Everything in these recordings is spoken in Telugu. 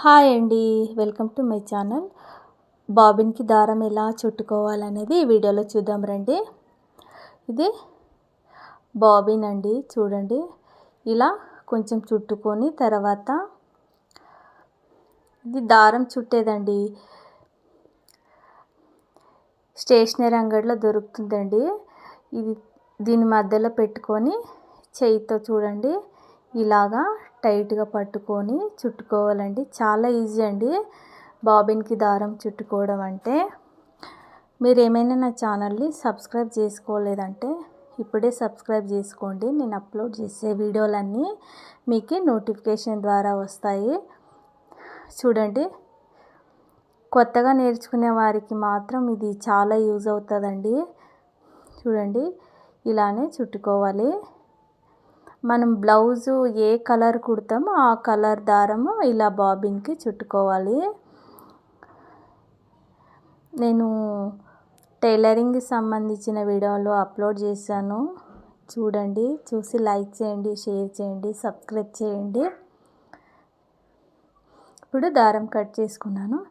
హాయ్ అండి. Welcome to my channel. బాబిన్కి దారం ఎలా చుట్టుకోవాలనేది ఈ వీడియోలో చూద్దాం రండి. ఇది బాబిన్ అండి, చూడండి. ఇలా కొంచెం చుట్టుకొని తర్వాత ఇది దారం చుట్టేదండి. స్టేషనరీ అంగడిలో దొరుకుతుందండి. ఇది దీని మధ్యలో పెట్టుకొని చేయితో చూడండి ఇలాగా టైట్గా పట్టుకొని చుట్టుకోవాలండి. చాలా ఈజీ అండి బాబిన్కి దారం చుట్టుకోవడం అంటే. మీరు ఏమైనా నా ఛానల్ని సబ్స్క్రైబ్ చేసుకోలేదంటే ఇప్పుడే సబ్స్క్రైబ్ చేసుకోండి. నేను అప్లోడ్ చేసే వీడియోలన్నీ మీకు నోటిఫికేషన్ ద్వారా వస్తాయి. చూడండి, కొత్తగా నేర్చుకునే వారికి మాత్రం ఇది చాలా యూజ్ అవుతుందండి. చూడండి, ఇలానే చుట్టుకోవాలి. మనం బ్లౌజు ఏ కలర్ కుడతామో ఆ కలర్ దారము ఇలా బాబిన్కి చుట్టుకోవాలి. నేను టైలరింగ్కి సంబంధించిన వీడియోలు అప్లోడ్ చేశాను. చూడండి, చూసి లైక్ చేయండి, షేర్ చేయండి, సబ్స్క్రైబ్ చేయండి. ఇప్పుడు దారం కట్ చేసుకున్నాను.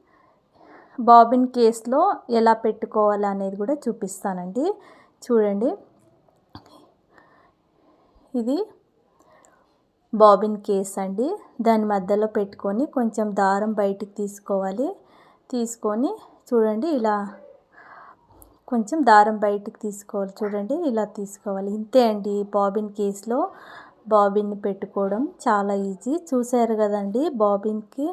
బాబిన్ కేస్లో ఎలా పెట్టుకోవాలి అనేది కూడా చూపిస్తానండి. చూడండి, ఇది బాబిన్ కేస్ అండి. దాని మధ్యలో పెట్టుకొని కొంచెం దారం బయటికి తీసుకోవాలి. తీసుకొని చూడండి, ఇలా కొంచెం దారం బయటికి తీసుకోవాలి. చూడండి, ఇలా తీసుకోవాలి. ఇంతే అండి, బాబిన్ కేస్లో బాబిన్ని పెట్టుకోవడం చాలా ఈజీ. చూసారు కదండి బాబిన్కి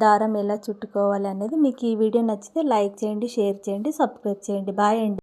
దారం ఎలా చుట్టుకోవాలి అనేది. మీకు ఈ వీడియో నచ్చితే లైక్ చేయండి, షేర్ చేయండి, సబ్స్క్రైబ్ చేయండి. బాయ్ అండి.